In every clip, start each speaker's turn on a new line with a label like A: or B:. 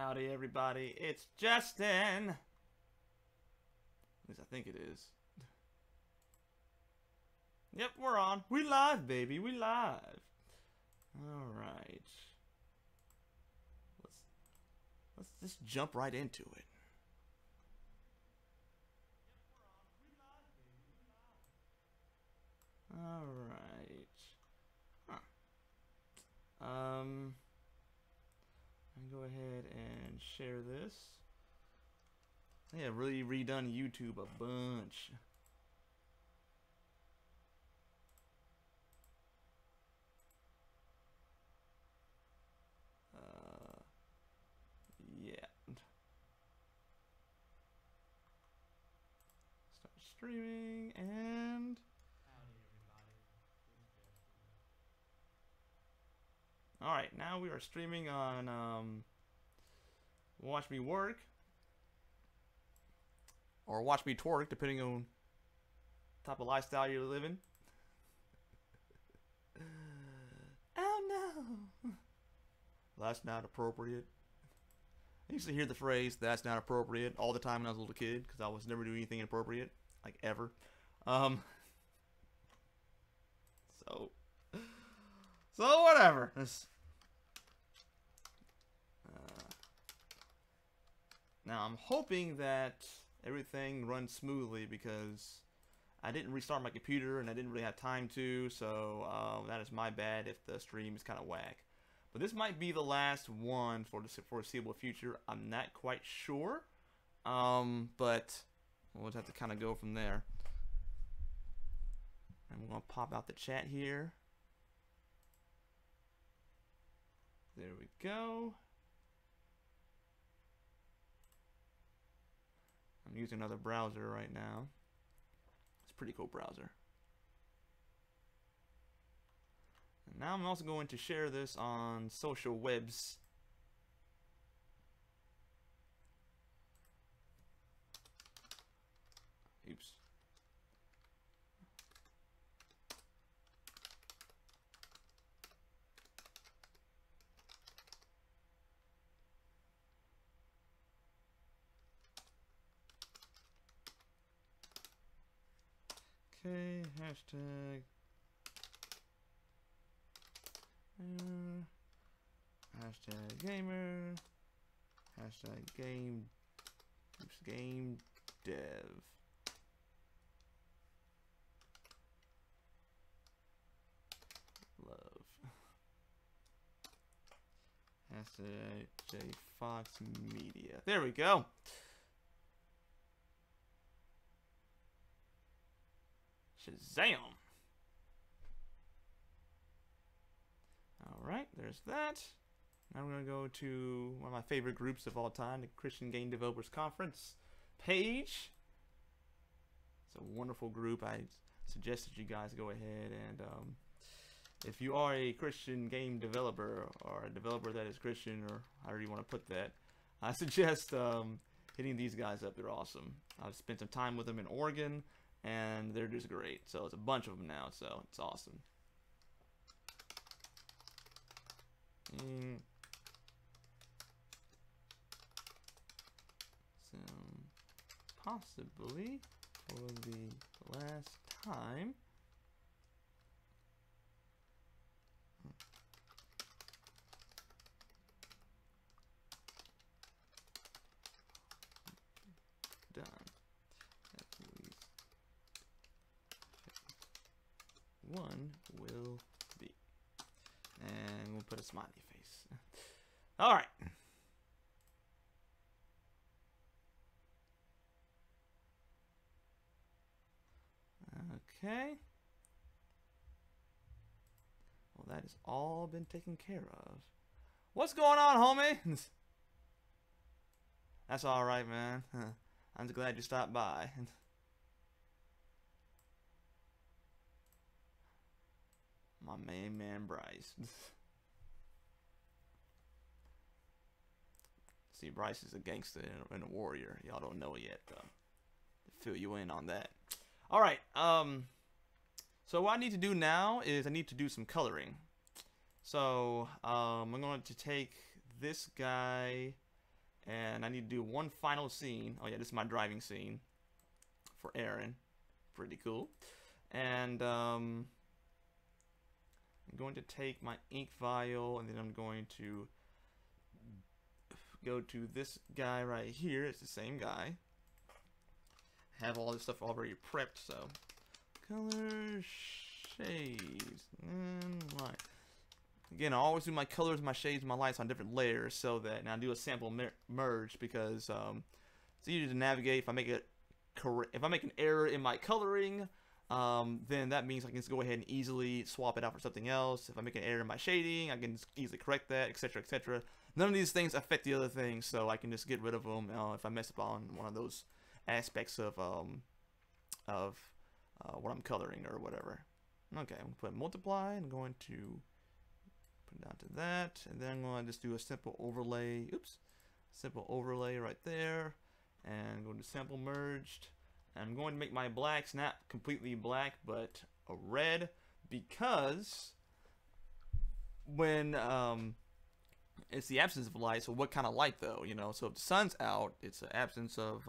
A: Howdy, everybody. It's Justin. At least I think it is. Yep, we're on. We live, baby. We live. All right. Let's just jump right into it. All right. Huh. Go ahead and share this. They have really redone YouTube a bunch. Yeah. Start streaming and. Alright, now we are streaming on Watch Me Work or Watch Me Twerk, depending on the type of lifestyle you're living. Oh no! That's not appropriate. I used to hear the phrase, that's not appropriate, all the time when I was a little kid, because I was never doing anything inappropriate, like ever. So whatever. Now I'm hoping that everything runs smoothly because I didn't restart my computer and I didn't really have time to, so that is my bad if the stream is kind of whack. But this might be the last one for the foreseeable future. I'm not quite sure, but we'll just have to kind of go from there. And we're going to pop out the chat here. There we go. I'm using another browser right now. It's a pretty cool browser. And now I'm also going to share this on social webs. Oops. Okay, hashtag hashtag gamer, hashtag game dev. Love. Hashtag JFox Media. There we go. Shazam! Alright, there's that. Now we're going to go to one of my favorite groups of all time, the Christian Game Developers Conference page. It's a wonderful group. I suggest that you guys go ahead and if you are a Christian game developer or a developer that is Christian or however you want to put that, I suggest hitting these guys up. They're awesome. I've spent some time with them in Oregon and they're just great. So it's a bunch of them now, so it's awesome. Possibly for the last time. Done. At least one will be. And we'll put a smiley face. All right. Okay. Well, that has all been taken care of. What's going on, homie? That's all right, man. I'm just glad you stopped by. My main man, Bryce. See, Bryce is a gangster and a warrior. Y'all don't know it yet, though. Fill you in on that. All right. So what I need to do now is I need to do some coloring. So I'm going to take this guy And I need to do one final scene. Oh yeah, this is my driving scene for Aaron. Pretty cool. And I'm going to take my ink vial, and then I'm going to go to this guy right here. It's the same guy. Have all this stuff already prepped, so color, shades, and light. Again, I always do my colors, my shades, my lights on different layers, so that now I do a sample merge because it's easier to navigate. If I make an error in my coloring, then that means I can just go ahead and easily swap it out for something else. If I make an error in my shading, I can just easily correct that, etc., etc. None of these things affect the other things, so I can just get rid of them if I mess up on one of those aspects of what I'm coloring or whatever. Okay, I'm going to put multiply, and I'm going to put it down to that, and then I'm going to just do a simple overlay. Oops, simple overlay right there, and go to sample merged. And I'm going to make my blacks not completely black, but a red, because when it's the absence of light. So what kind of light though? You know, so if the sun's out, it's the absence of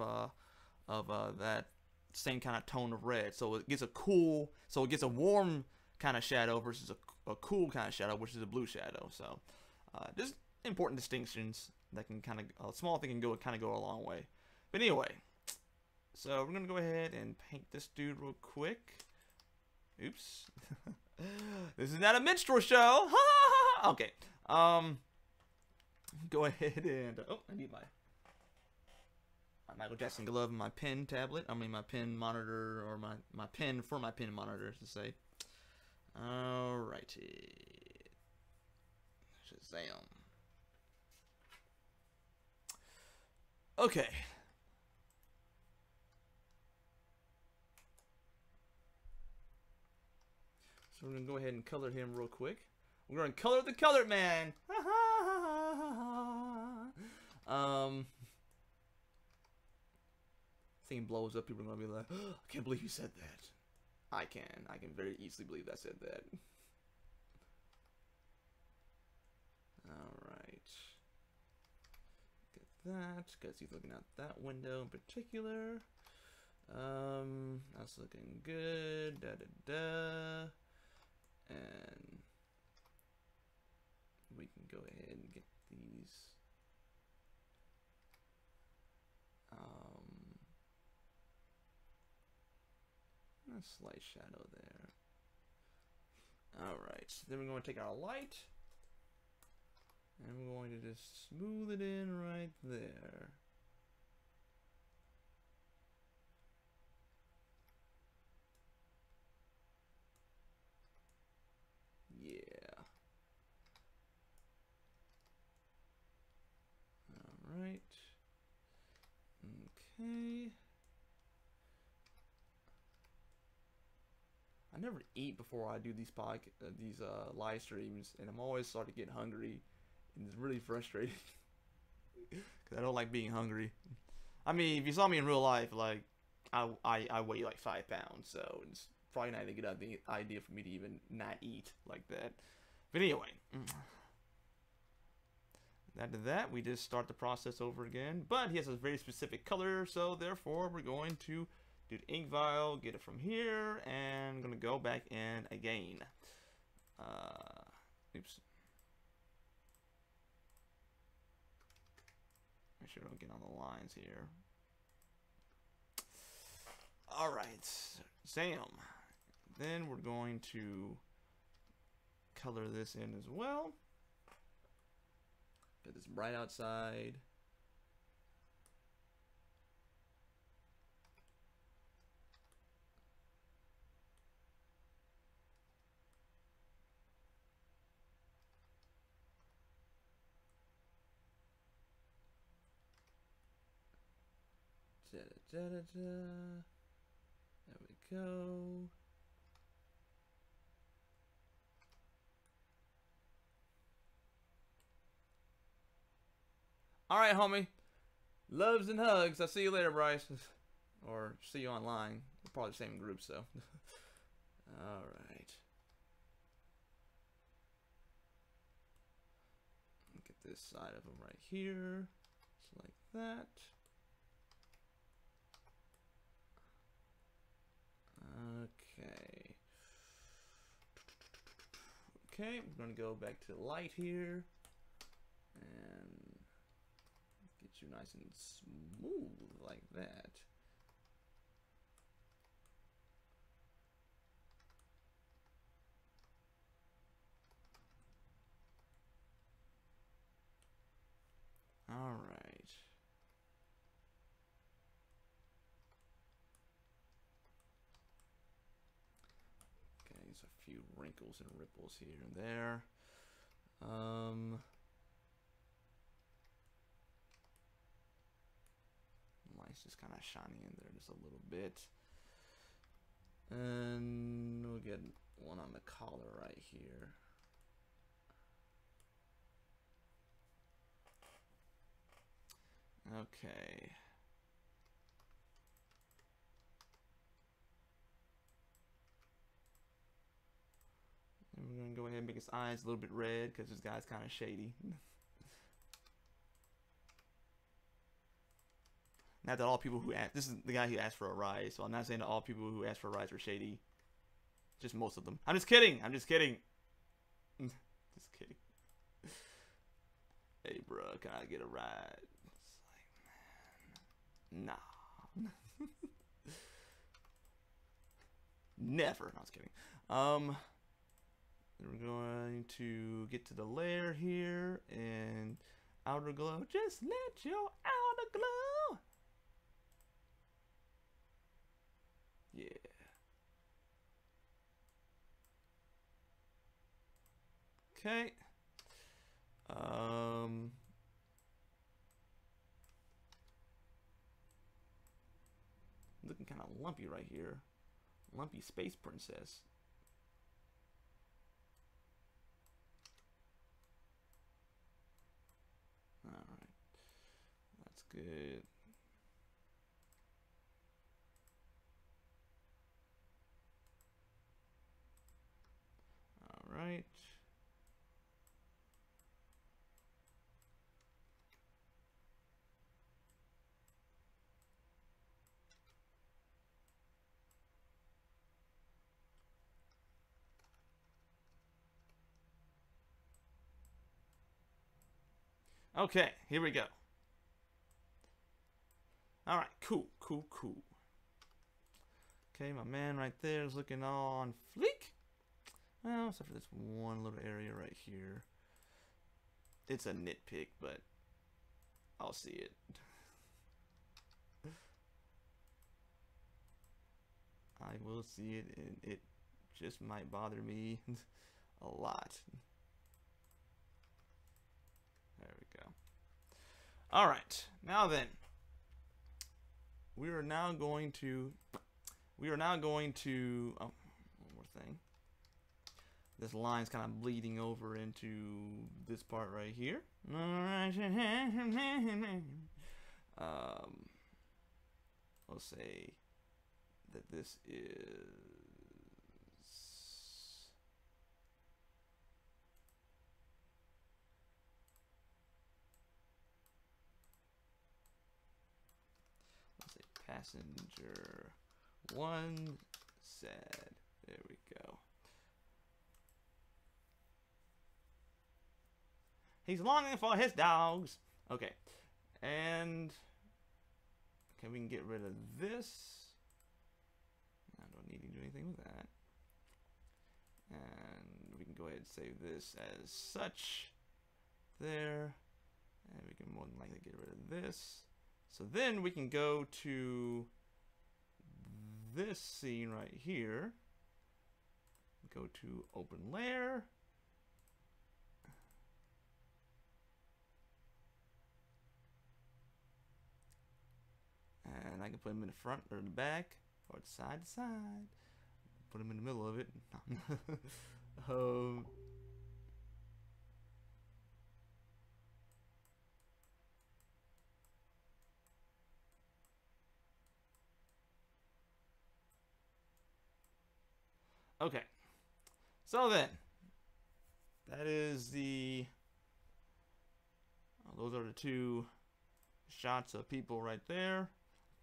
A: that same kind of tone of red. So it gets a warm kind of shadow versus a cool kind of shadow, which is a blue shadow. So just important distinctions that can kind of, a small thing can kind of go a long way. But anyway, so we're gonna go ahead and paint this dude real quick. Oops. This is not a minstrel show. Okay. Go ahead and I need my Michael Jackson glove and my pen tablet. I mean my pen monitor, or my pen for my pen monitor to say. Alrighty. Shazam. Okay. So we're gonna go ahead and color him real quick. We're gonna color the colored man. Thing blows up, people are gonna be like, oh, I can't believe you said that. I can very easily believe I said that. Alright. Get that, because he's looking out that window in particular. That's looking good. And we can go ahead and get these a slight shadow there. Alright, then we're going to take our light and we're going to just smooth it in right there. Yeah. Alright. Okay. I never eat before I do these live streams, and I'm always starting to get hungry, and it's really frustrating because I don't like being hungry. I mean, if you saw me in real life, like I weigh like 5 pounds, so it's probably not a good idea for me to even not eat like that. But anyway, after that, we just start the process over again. But he has a very specific color, so therefore we're going to do the ink vial, get it from here, and I'm gonna go back in again. Oops. Make sure I don't get on the lines here. Alright, Sam. Then we're going to color this in as well. Get this bright outside. There we go. Alright, homie. Loves and hugs. I'll see you later, Bryce. Or see you online. We're probably the same group, so. Alright. Get this side of them right here. Just like that. Okay. Okay, we're going to go back to light here. And get you nice and smooth like that. All right. Okay, there's a few wrinkles and ripples here and there. Light's just kind of shiny in there just a little bit. And we'll get one on the collar right here. Okay. And we're going to go ahead and make his eyes a little bit red because this guy's kind of shady. Not that all people who ask, this is the guy who asked for a rise, so I'm not saying that all people who asked for a rise were shady. Just most of them. I'm just kidding. I'm just kidding. Just kidding. Hey, bro, can I get a ride? It's like, man, nah. Never. No, I was kidding. We're going to get to the layer here and outer glow. Just let your outer glow. Yeah. Okay. Looking kind of lumpy right here. Lumpy space princess. All right. That's good. All right. Okay, here we go. All right, cool. Okay, my man right there is looking all on fleek. Well, except for this one little area right here. It's a nitpick, but I'll see it. I will see it, and it just might bother me a lot. There we go. All right, now then, we are now going to, oh, one more thing. This line's kind of bleeding over into this part right here. We'll say that this is passenger one said. There we go. He's longing for his dogs. Okay. And okay, we can get rid of this. I don't need to do anything with that. And we can go ahead and save this as such. There. And we can more than likely get rid of this. So then we can go to this scene right here. Go to open layer. And I can put him in the front or the back or side to side. Put him in the middle of it. Okay, so then, that is the, those are the two shots of people right there.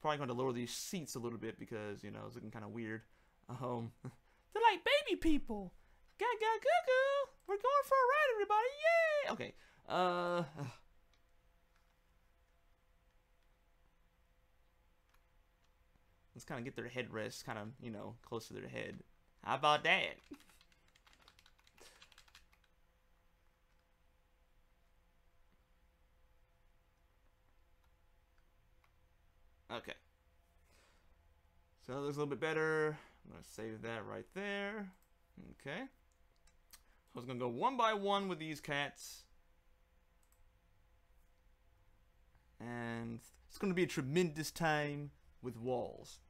A: Probably going to lower these seats a little bit because, you know, it's looking kind of weird. They're like baby people. Gaga goo goo. We're going for a ride, everybody. Yay! Okay. Let's kind of get their headrests kind of, you know, close to their head. How about that? Okay. So that looks a little bit better. I'm going to save that right there. Okay. So I was going to go one by one with these cats. And it's going to be a tremendous time with walls.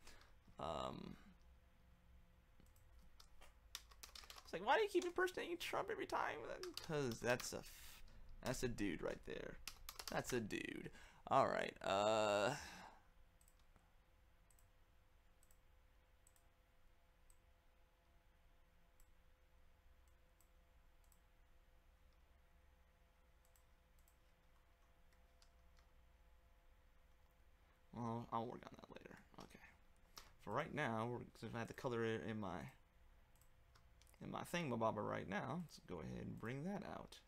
A: It's like, why do you keep impersonating Trump every time? Because that's a dude right there. That's a dude. All right. Well, I'll work on that later. Okay. For right now, since I have to color it in my thingamabobber right now, let's go ahead and bring that out.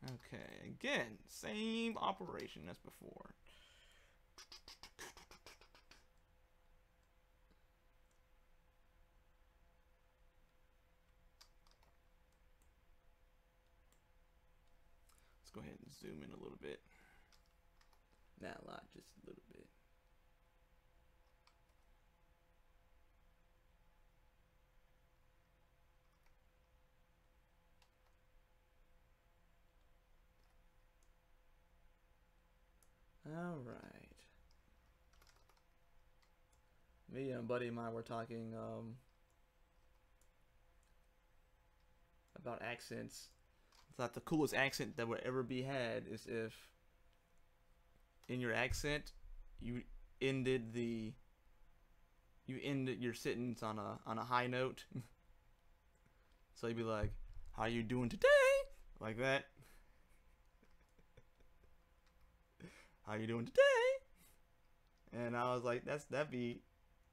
A: Okay, again, same operation as before. Let's go ahead and zoom in a little bit. Not a lot, just a little bit. All right. Me and a buddy of mine were talking about accents. I thought the coolest accent that would ever be had is if in your accent you ended your sentence on a high note. So you'd be like, "How you doing today?" Like that. How you doing today? And I was like, that'd be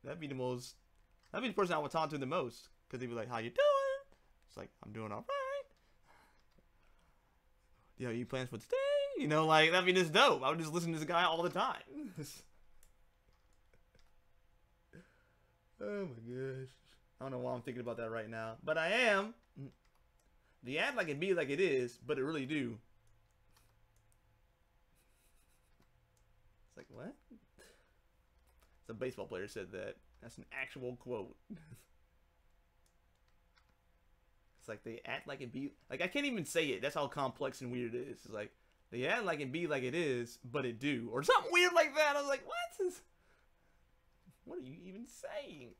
A: the person I would talk to the most, because he'd be like, "How you doing?" It's like, "I'm doing all right." You know, you plans for today? You know, like, that'd be just dope. I would just listen to this guy all the time. Oh my gosh. I don't know why I'm thinking about that right now, but I am. The act like it be like it is, but it really do. It's like, what? The baseball player said that. That's an actual quote. It's like they act like it be like I can't even say it. That's how complex and weird it is. It's like they act like it be like it is, but it do, or something weird like that. I was like, what? What are you even saying?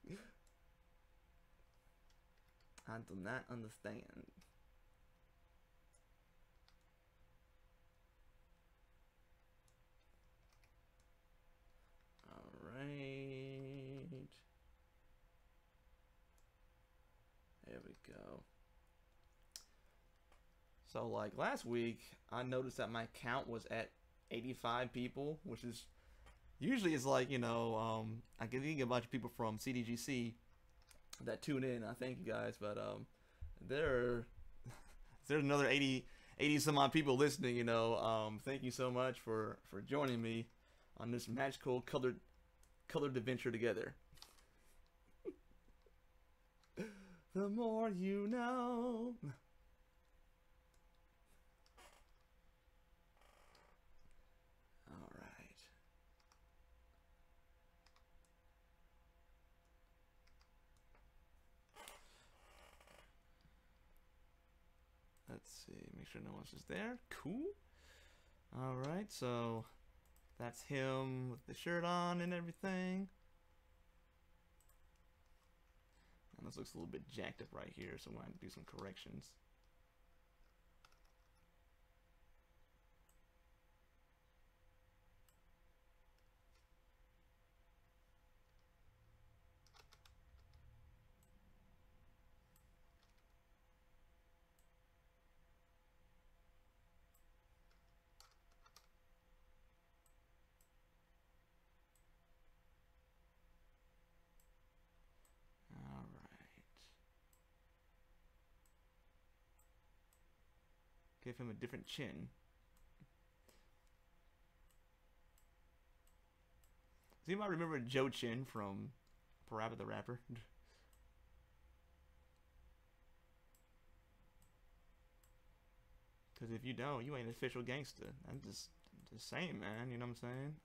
A: I do not understand. All right. There we go. So like last week, I noticed that my count was at 85 people, which is usually is like, you know, I can think a bunch of people from CDGC that tune in. I thank you guys, but there's another 80 some odd people listening, you know. Thank you so much for joining me on this magical colored adventure together. The more you know. All right. Let's see, make sure no one's just there. Cool. All right, so that's him with the shirt on and everything. And this looks a little bit jacked up right here, so I'm going to do some corrections. Give him a different chin. Does anybody remember Joe Chin from Parappa the Rapper? Because if you don't, you ain't an official gangster. I'm just saying, man. You know what I'm saying?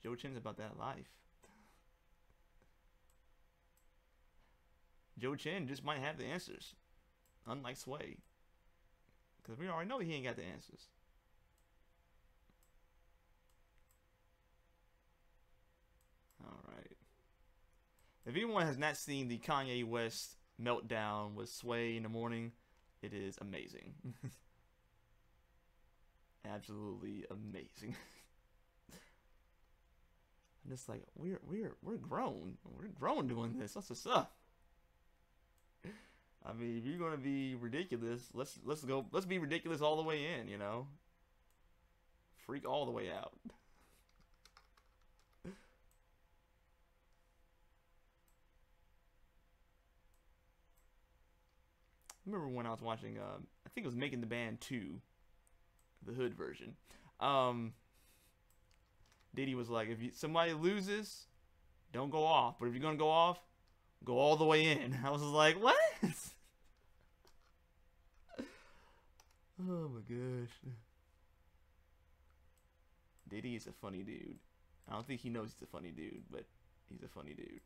A: Joe Chin's about that life. Joe Chin just might have the answers, unlike Sway. Because we already know he ain't got the answers. Alright. If anyone has not seen the Kanye West meltdown with Sway in the morning, it is amazing. Absolutely amazing. I'm just like, we're grown. We're grown doing this. That's what's up. I mean, if you're gonna be ridiculous, let's be ridiculous all the way in, you know? Freak all the way out. I remember when I was watching, I think it was Making the Band 2, the hood version. Diddy was like, if somebody loses, don't go off. But if you're gonna go off, go all the way in. I was like, what? Oh my gosh. Diddy is a funny dude. I don't think he knows he's a funny dude, but he's a funny dude.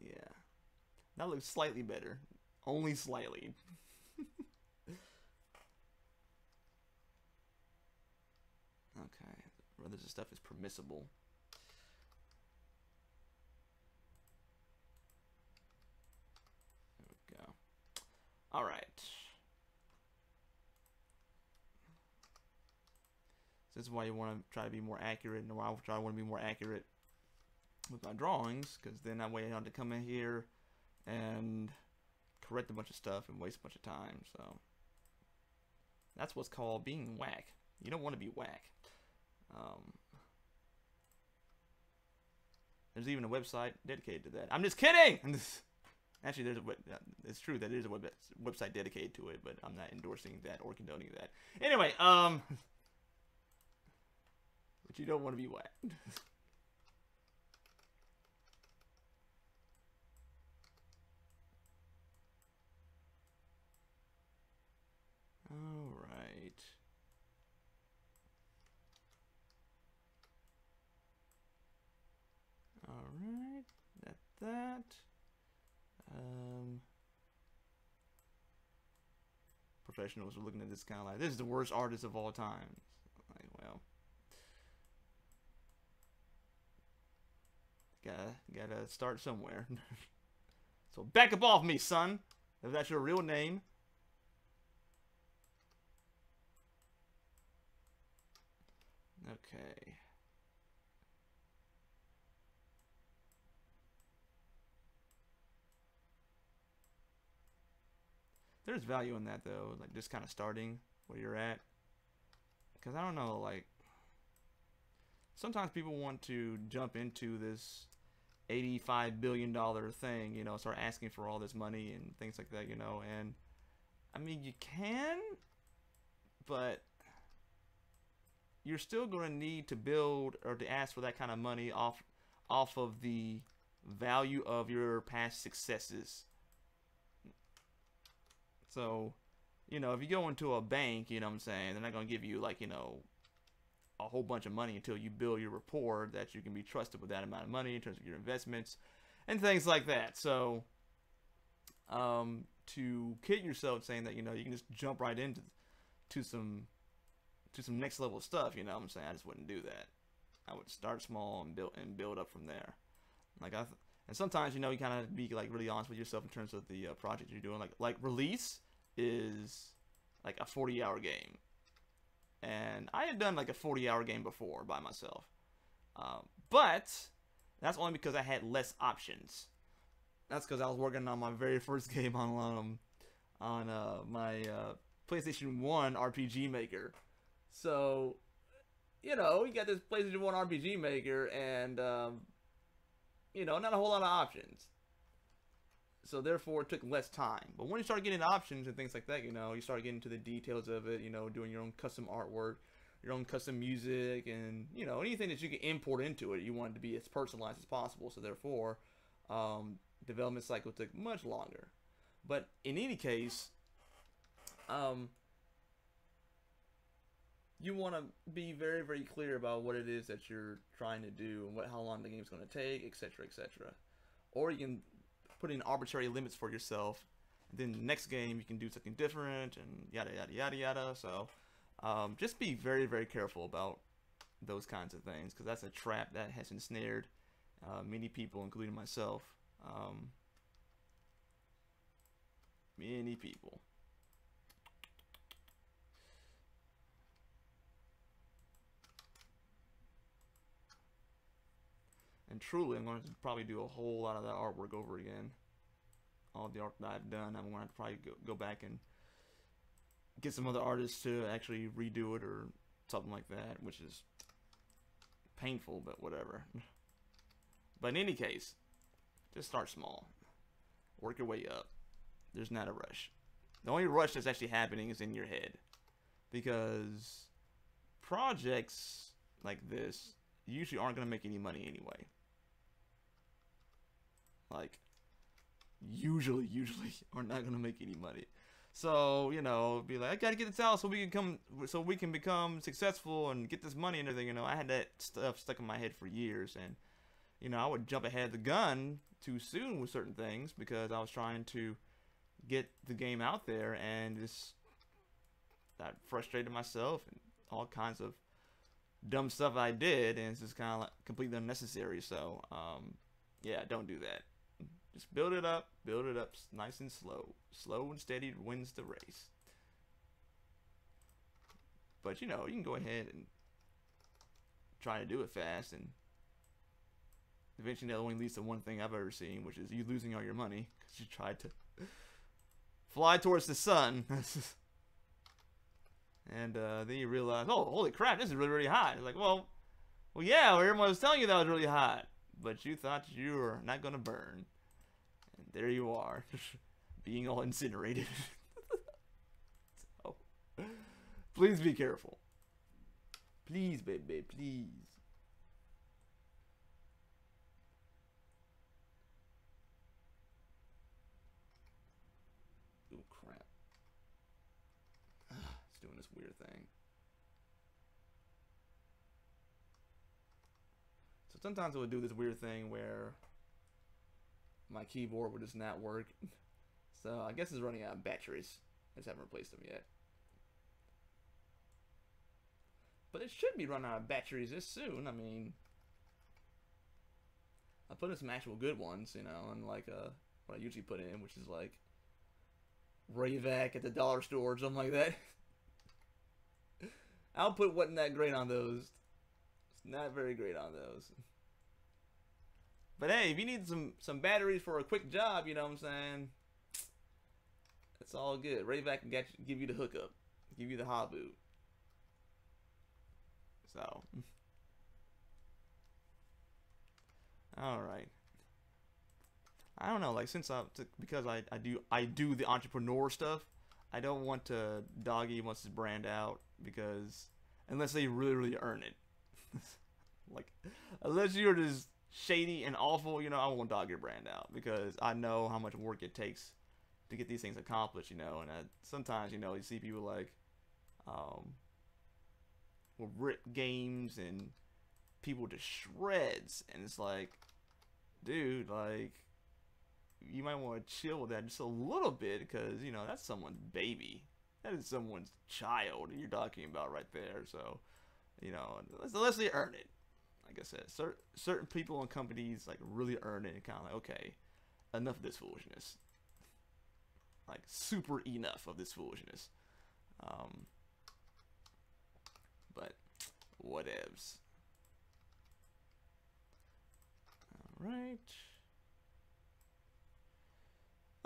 A: Yeah. That looks slightly better. Only slightly. Okay. Whether this stuff is permissible. There we go. Alright. So this is why you want to try to be more accurate, and why I want to be more accurate with my drawings, because then that way I don't have to come in here and correct a bunch of stuff and waste a bunch of time. So that's what's called being whack. You don't want to be whack. There's even a website dedicated to that. I'm just kidding. Actually, it's true that there's a website dedicated to it, but I'm not endorsing that or condoning that. Anyway, but you don't want to be whack. Alright. Alright. That. Professionals are looking at this kind of like, this is the worst artist of all time. Like, well. Gotta start somewhere. So back up off me, son. If that's your real name. Okay. There's value in that though, like just kind of starting where you're at. Because I don't know, like sometimes people want to jump into this $85 billion thing, you know, start asking for all this money and things like that, you know, and I mean you can, but you're still going to need to build or to ask for that kind of money off of the value of your past successes. So, you know, if you go into a bank, you know what I'm saying, they're not going to give you, like, you know, a whole bunch of money until you build your rapport that you can be trusted with that amount of money in terms of your investments and things like that. So, to kid yourself saying that, you know, you can just jump right into some next level stuff, you know what I'm saying, I just wouldn't do that. I would start small and build up from there. Like and sometimes, you know, you kind of be like really honest with yourself in terms of the project you're doing. Like Release is like a 40-hour game, and I had done like a 40-hour game before by myself, but That's only because I had less options. That's because I was working on my very first game on my PlayStation 1 RPG Maker. So, you know, you got this PlayStation 1 RPG Maker, and, you know, not a whole lot of options. So, therefore, it took less time. But when you start getting options and things like that, you know, you start getting into the details of it, you know, doing your own custom artwork, your own custom music, and, you know, anything that you can import into it, you want it to be as personalized as possible. So, therefore, development cycle took much longer. But in any case, you want to be very, very clear about what it is that you're trying to do and how long the game's going to take, etc., etc. Or you can put in arbitrary limits for yourself. And then the next game you can do something different and yada yada yada yada. So just be very, very careful about those kinds of things, because that's a trap that has ensnared many people, including myself. Many people. And truly, I'm going to probably do a whole lot of that artwork over again. All the art that I've done, I'm going to probably go back and get some other artists to actually redo it or something like that, which is painful, but whatever. But in any case, just start small. Work your way up. There's not a rush. The only rush that's actually happening is in your head. Because projects like this usually aren't going to make any money anyway. Like, usually are not going to make any money. So, you know, be like, I got to get this out so we can become successful and get this money and everything. You know, I had that stuff stuck in my head for years, and you know, I would jump ahead of the gun too soon with certain things because I was trying to get the game out there, and that frustrated myself and all kinds of dumb stuff I did, and it's just kind of like completely unnecessary. So, yeah, don't do that. Just build it up nice and slow. Slow and steady wins the race. But, you know, you can go ahead and try to do it fast, and eventually that only leads to one thing I've ever seen, which is you losing all your money because you tried to fly towards the sun. And then you realize, oh, holy crap, this is really, really hot. It's like, well, yeah, everyone was telling you that was really hot, but you thought you were not going to burn. And there you are, being all incinerated. So, please be careful. Please, baby, please. Oh, crap. It's doing this weird thing. So sometimes it would do this weird thing where my keyboard would just not work. So I guess it's running out of batteries. I just haven't replaced them yet. But it should be running out of batteries this soon. I mean, I put in some actual good ones, you know, and like what I usually put in, which is like Rayvac at the dollar store or something like that. Output wasn't that great on those. It's not very great on those. But hey, if you need some batteries for a quick job, you know what I'm saying? It's all good. Rayvac can give you the hookup, give you the hot boot. So, all right. I don't know, like because I do the entrepreneur stuff, I don't want to doggy once his brand out, because unless they really, really earn it. Like, unless you're just shady and awful, you know, I won't dog your brand out, because I know how much work it takes to get these things accomplished, you know. And sometimes, you know, you see people like will rip games and people to shreds, and it's like, dude, like, you might want to chill with that just a little bit, because, you know, that's someone's baby. That is someone's child you're talking about right there. So, you know, unless they earn it. Like I said, certain people and companies, like, really earn it, and kind of like, okay, enough of this foolishness. Like, super enough of this foolishness. But, whatevs. right.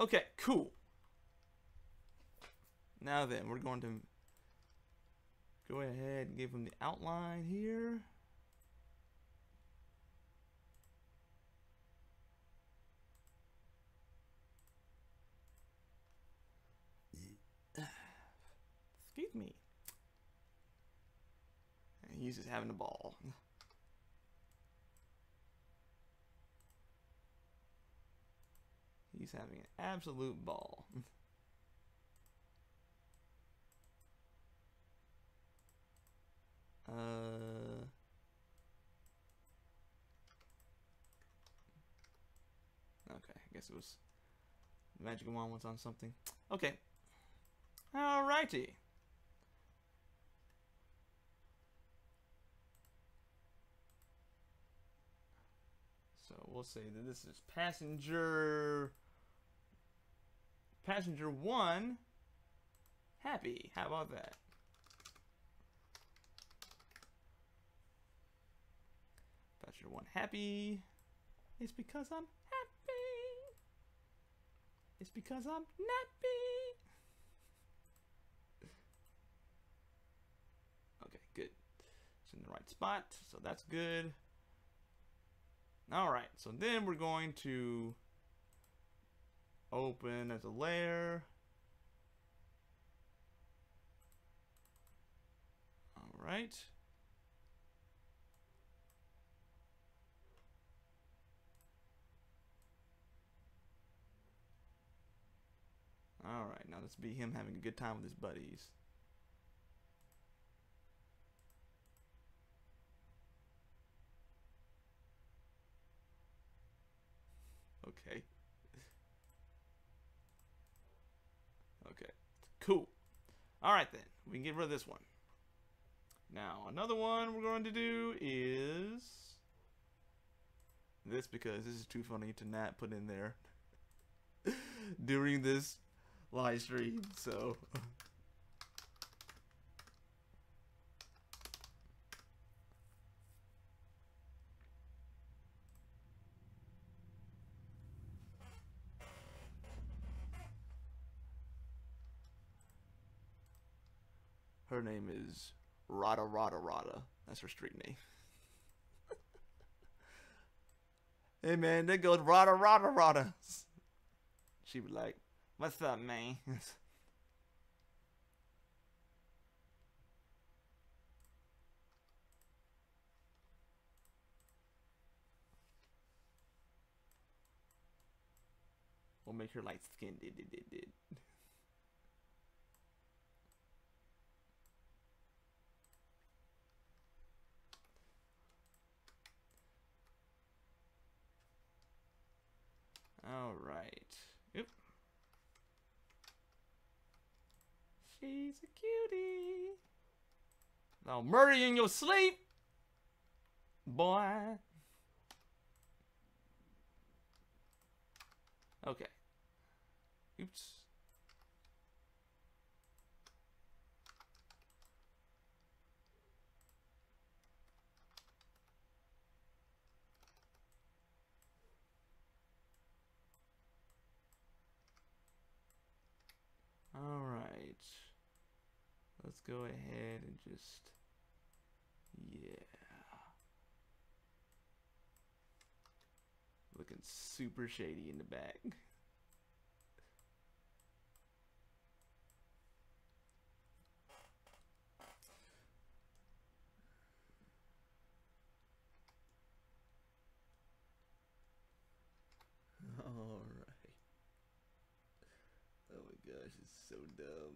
A: Okay, cool. Now then, we're going to go ahead and give him the outline here. Excuse me. And he's just having a ball. He's having an absolute ball. Okay, I guess it was Magic Wand was on something. Okay. Alrighty. So we'll say that this is passenger 1 happy. How about that? Passenger 1 happy. It's because I'm happy. It's because I'm nappy. Okay, good. It's in the right spot, so that's good. Alright, so then we're going to open as a layer. Alright. Alright, now let's be him having a good time with his buddies. Okay. Okay. Cool. Alright then. We can get rid of this one. Now, another one we're going to do is this, because this is too funny to not put in there during this live stream, so her name is Rada Rada Rada. That's her street name. Hey man, there goes Rada Rada Rada. She be like, "What's up, man?" We'll make her light skinned. Alright. Yep. She's a cutie. I'll murder you in your sleep, boy. Okay. Oops. Alright. Let's go ahead and just, yeah. Looking super shady in the back. Alright. Oh my gosh, it's so dumb.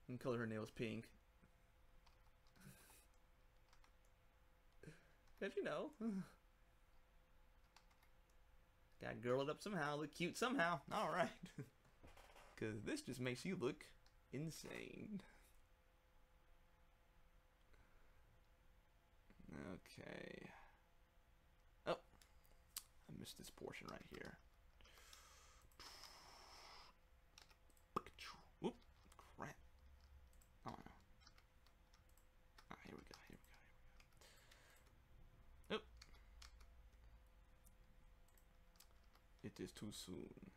A: And color her nails pink. Cause you know. Gotta girl it up somehow, look cute somehow. Alright. Cause this just makes you look insane. Okay. Oh, I missed this portion right here. Whoop, crap. It is too soon.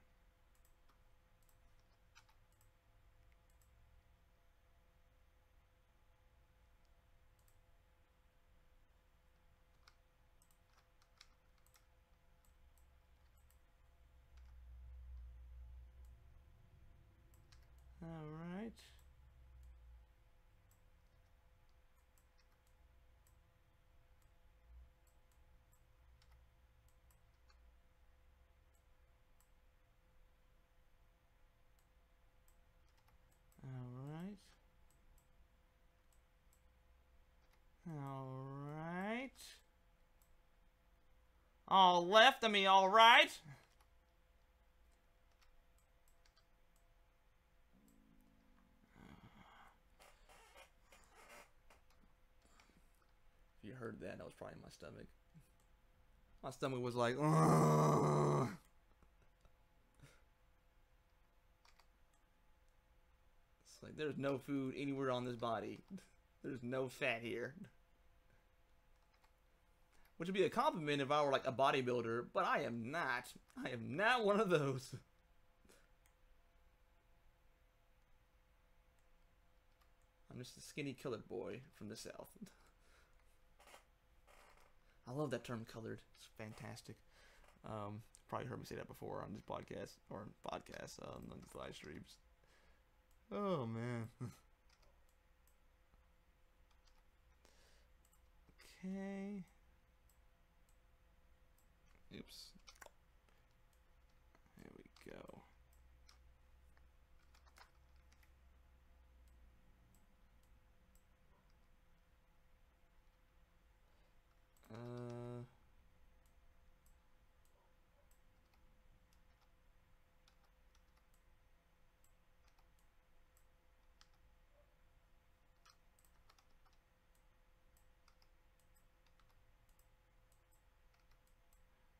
A: All right. Alright. All left of me, alright. If you heard that, that was probably my stomach. My stomach was like, ugh. It's like there's no food anywhere on this body. There's no fat here. Which would be a compliment if I were like a bodybuilder, but I am not. I am not one of those. I'm just a skinny colored boy from the South. I love that term, colored. It's fantastic. Probably heard me say that before on this podcast, or on these live streams. Oh, man. Okay. Oops. There we go.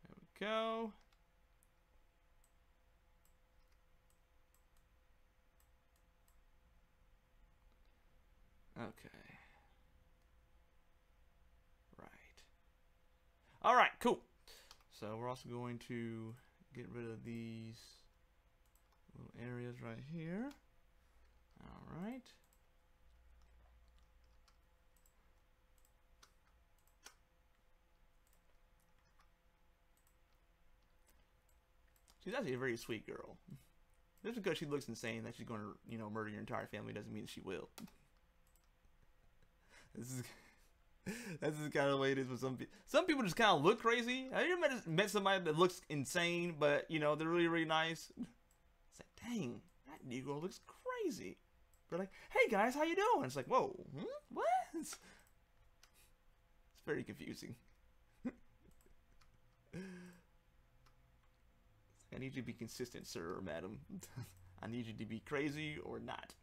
A: There we go. Okay. Right. All right, cool. So we're also going to get rid of these little areas right here. All right. She's actually a very sweet girl. Just because she looks insane that she's going to, you know, murder your entire family doesn't mean that she will. This is that's the kind of the way it is with some people. Some people just kind of look crazy. Have you ever met somebody that looks insane, but you know they're really, really nice? It's like, dang, that Negro looks crazy. They're like, hey guys, how you doing? It's like, whoa, what? It's very confusing. I need you to be consistent, sir or madam. I need you to be crazy or not.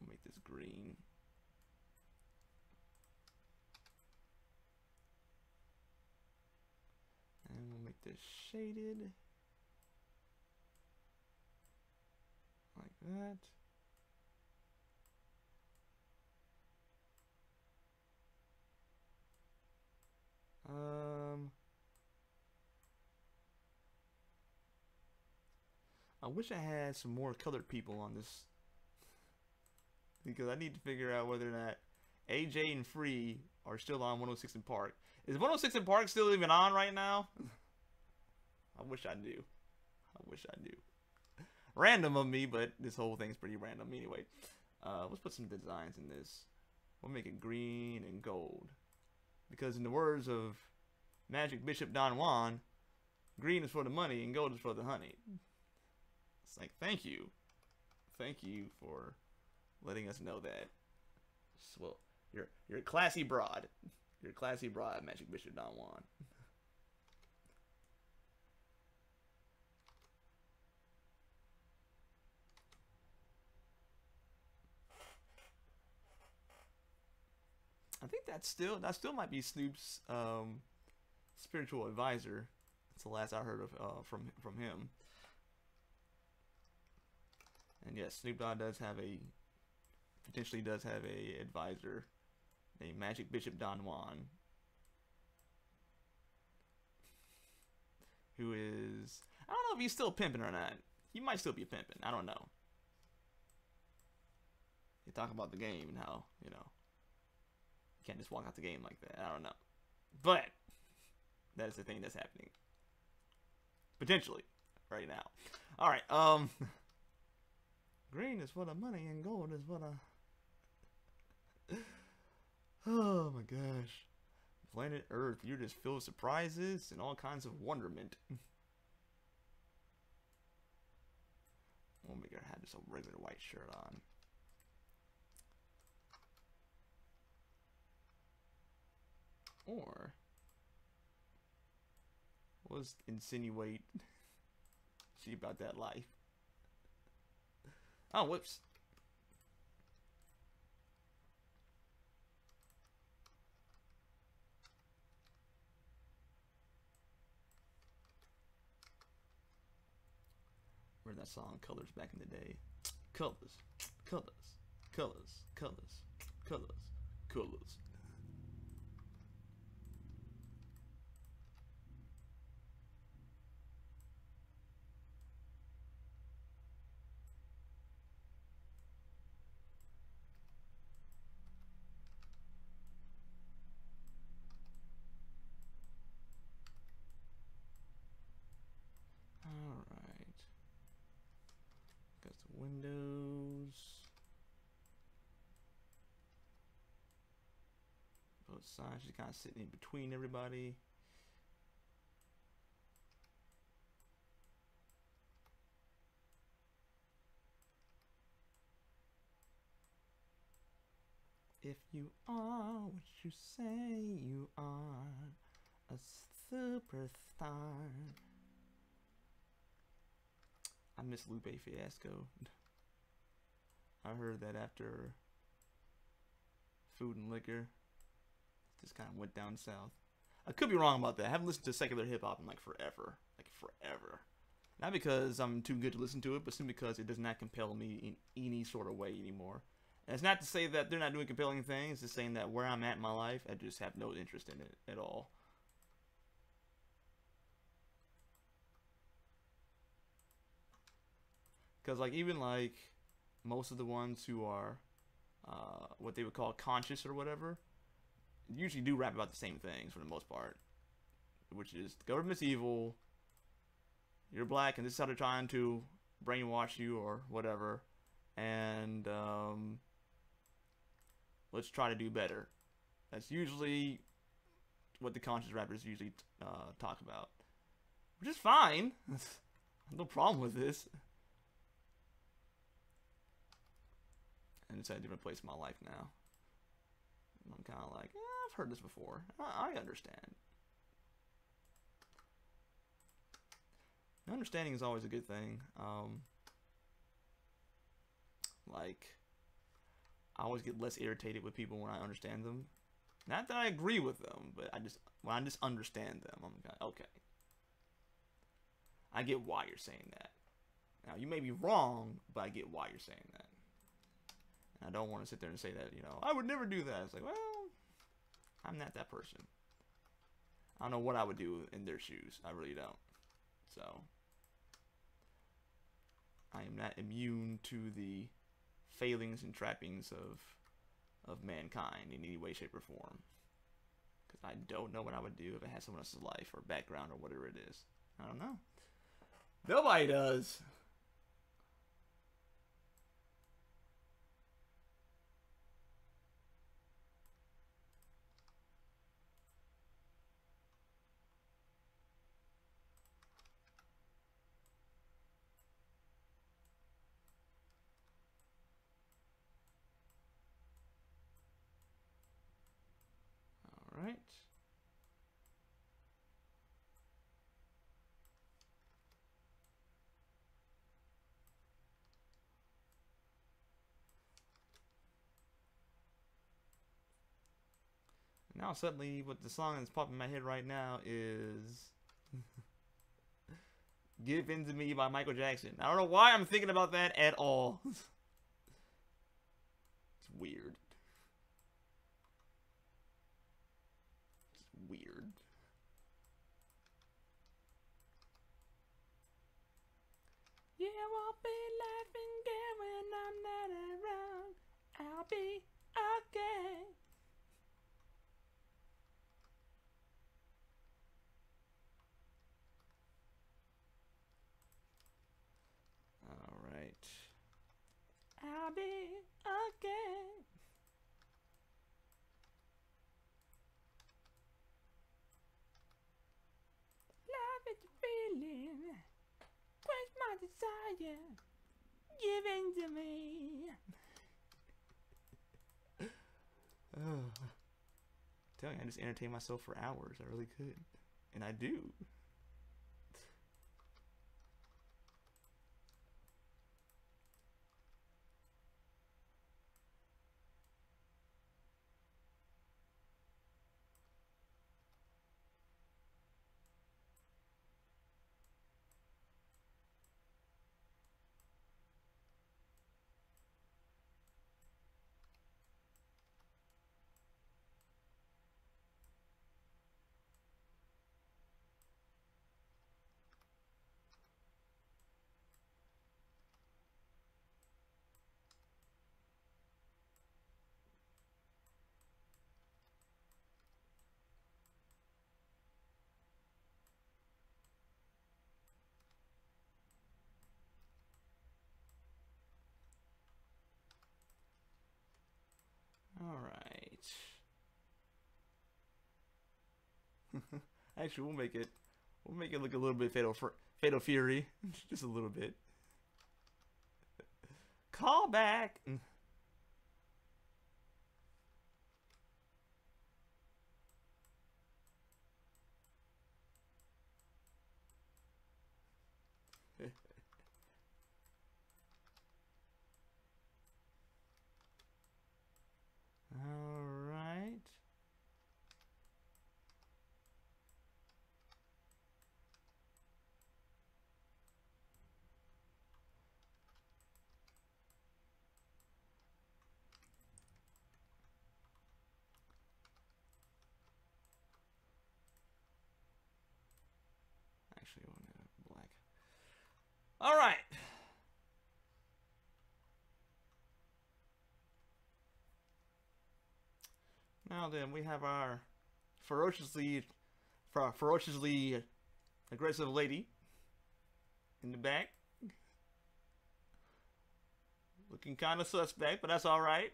A: I'll make this green. And we'll make this shaded. Like that. I wish I had some more colored people on this, because I need to figure out whether or not AJ and Free are still on 106 & Park. Is 106 & Park still even on right now? I wish I knew. I wish I knew. Random of me, but this whole thing's pretty random anyway. Let's put some designs in this. We'll make it green and gold, because in the words of Magic Bishop Don Juan, green is for the money and gold is for the honey. It's like, thank you for letting us know that. Well, you're a classy broad. You're a classy broad, Magic Bishop Don Juan. I think that still might be Snoop's spiritual advisor. That's the last I heard of from him. And yes, Snoop Dogg potentially does have a advisor named Magic Bishop Don Juan. who is, I don't know if he's still pimping or not. He might still be pimping. I don't know. You talk about the game and how, you know, you can't just walk out the game like that. I don't know. But that is the thing that's happening. Potentially. Right now. Alright, green is for the money and gold is for the... Oh my gosh. Planet Earth, you're just filled with surprises and all kinds of wonderment. We'll make her have just a regular white shirt on. Or we'll just insinuate she about that life. Oh, whoops. Remember that song, Colors, back in the day? Colors, colors, colors, colors, colors, colors. Windows. Both sides, she's kind of sitting in between everybody. If you are what you say you are, a superstar. I miss Lupe Fiasco. I heard that after Food and Liquor, just kind of went down south. I could be wrong about that. I haven't listened to secular hip hop in like forever. Not because I'm too good to listen to it, but simply because it does not compel me in any sort of way anymore. And it's not to say that they're not doing compelling things. It's just saying that where I'm at in my life, I just have no interest in it at all. Because like even like most of the ones who are what they would call conscious or whatever usually do rap about the same things for the most part, which is the government's evil, you're black and this is how they're trying to brainwash you or whatever, and let's try to do better. That's usually what the conscious rappers usually talk about, which is fine. No problem with this. And it's at a different place in my life now. And I'm kind of like, I've heard this before. I understand. Understanding is always a good thing. Like, I always get less irritated with people when I understand them. Not that I agree with them, but when I just understand them, I'm kind of, okay. I get why you're saying that. Now, you may be wrong, but I get why you're saying that. I don't want to sit there and say that, you know, I would never do that. It's like, well, I'm not that person. I don't know what I would do in their shoes. I really don't. So, I am not immune to the failings and trappings of mankind in any way, shape, or form. Because I don't know what I would do if I had someone else's life or background or whatever it is. I don't know. Nobody does. Right. Now suddenly what the song that's popping in my head right now is Give In To Me by Michael Jackson. I don't know why I'm thinking about that at all. It's weird. It's weird. won't be laughing again when I'm not around. I'll be okay. All right. I'll be okay. Love is a feeling. Quench my desire. Give in to me. Telling you, I just entertain myself for hours. I really could. And I do. All right. Actually, we'll make it look a little bit Fatal Fury, just a little bit. Call back. All right. Actually, I want black. All right. Now then, we have our ferociously aggressive lady in the back. Looking kind of suspect, but that's all right.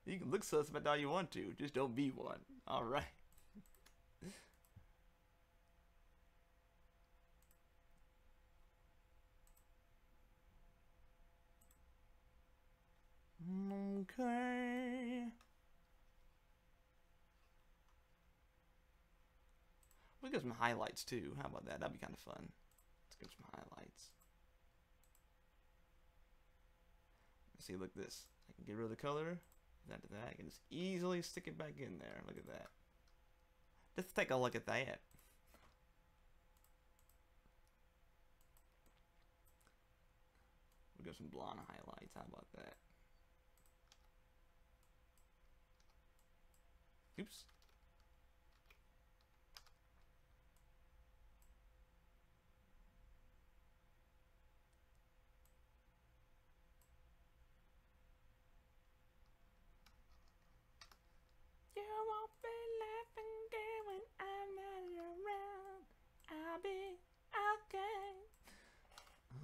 A: You can look suspect all you want to, just don't be one. All right. Okay. We'll get some highlights too. How about that? That'd be kind of fun. Let's get some highlights. See, look at this. I can get rid of the color. After that, I can just easily stick it back in there. Look at that. Let's take a look at that. We'll get some blonde highlights. How about that? Oops. You won't be laughing again when I'm not around. I'll be okay.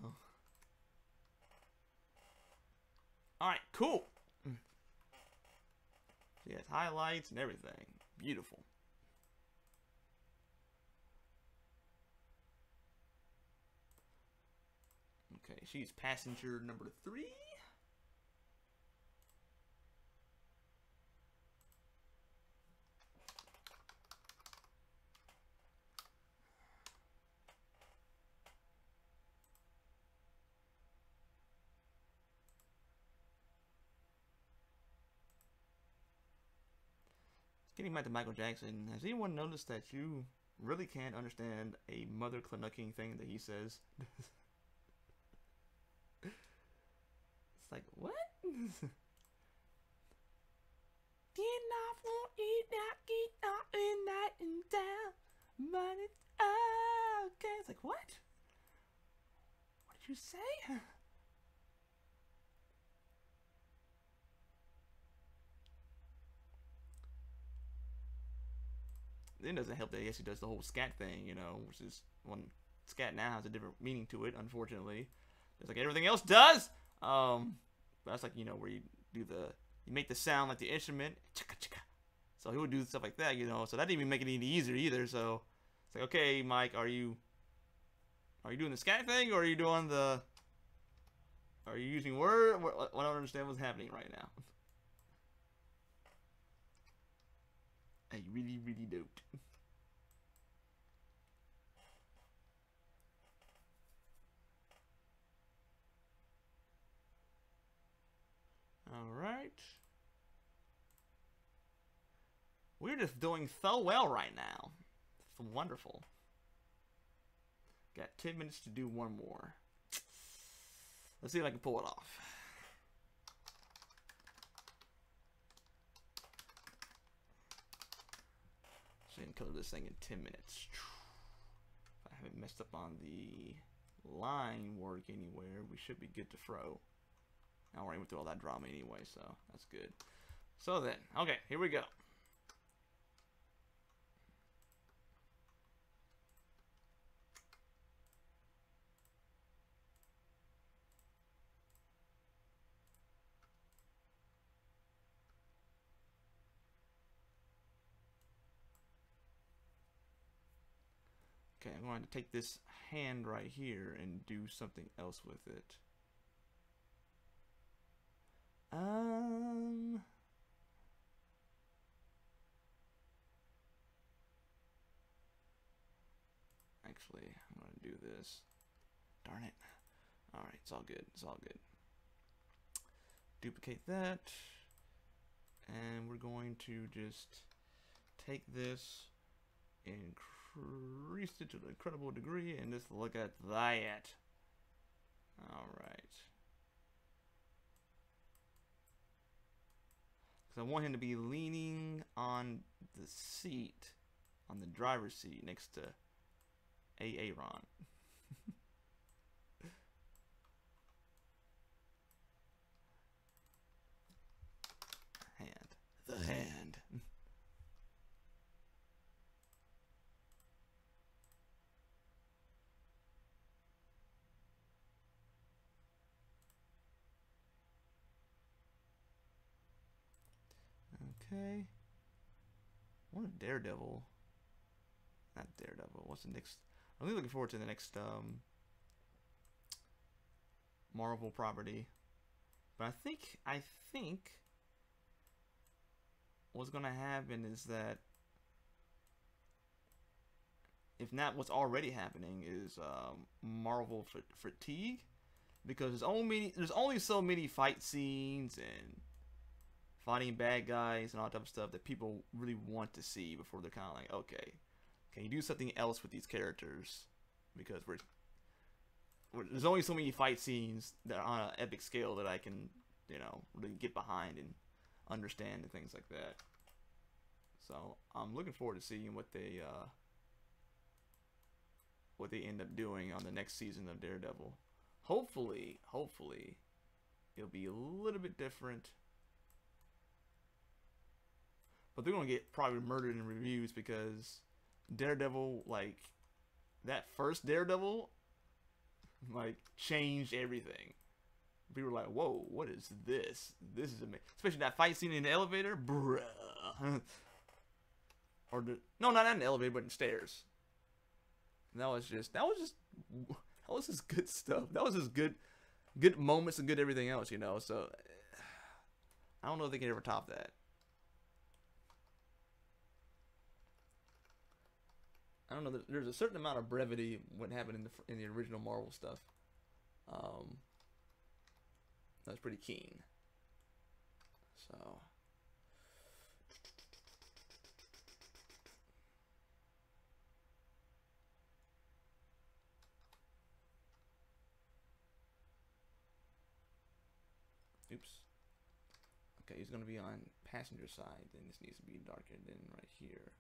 A: Oh. Alright, cool. She has highlights and everything. Beautiful. Okay, she's passenger number 3. Getting back to Michael Jackson, has anyone noticed that you really can't understand a mother clunking thing that he says? It's like, what? But it's okay. It's like, what? What did you say? Then doesn't help that I guess he does the whole scat thing, you know, which is one scat now has a different meaning to it, unfortunately. Just like everything else does. But that's like, you know, where you do you make the sound like the instrument. Chicka chicka. So he would do stuff like that, you know. So that didn't even make it any easier either. So it's like, okay, Mike, are you doing the scat thing, or are you doing the? Are you using word? I don't understand what's happening right now. I really, really don't. All right. We're just doing so well right now. It's wonderful. Got 10 minutes to do one more. Let's see if I can pull it off. So I can color this thing in 10 minutes. If I haven't messed up on the line work anywhere, we should be good to throw. I already went through all that drama anyway, so that's good. So then, okay, here we go. Okay, I'm going to take this hand right here and do something else with it. Actually, I'm going to do this. Darn it. Alright, it's all good. It's all good. Duplicate that. And we're going to just take this, increase it to an incredible degree, and just look at that. Alright. Because I want him to be leaning on the seat, on the driver's seat, next to Aaron. Hand. The hand. Okay. What a Daredevil. Not Daredevil. What's the next? I'm really looking forward to the next Marvel property. But I think what's gonna happen is that, if not what's already happening, is Marvel fatigue, because there's only so many fight scenes and fighting bad guys and all that type of stuff that people really want to see before they're kind of like, okay, can you do something else with these characters? Because there's only so many fight scenes that are on an epic scale that I can, you know, really get behind and understand and things like that. So I'm looking forward to seeing what they end up doing on the next season of Daredevil. Hopefully it'll be a little bit different. But they're gonna get probably murdered in reviews, because Daredevil, like, that first Daredevil, like, changed everything. People were like, whoa, what is this? This is amazing. Especially that fight scene in the elevator, bruh. No, not in the elevator, but in stairs. And that was just good stuff. That was just good moments and good everything else, you know. So I don't know if they can ever top that. I don't know. There's a certain amount of brevity what happened in the original Marvel stuff. That was pretty keen. So. Oops. Okay, he's going to be on passenger side. Then this needs to be darker than right here.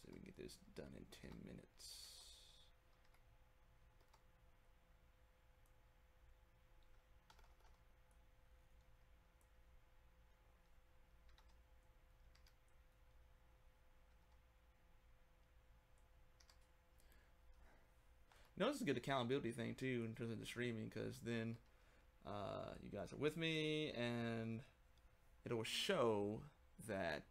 A: So we get this done in 10 minutes. You know, this is a good accountability thing too in terms of the streaming, because then you guys are with me and it'll show that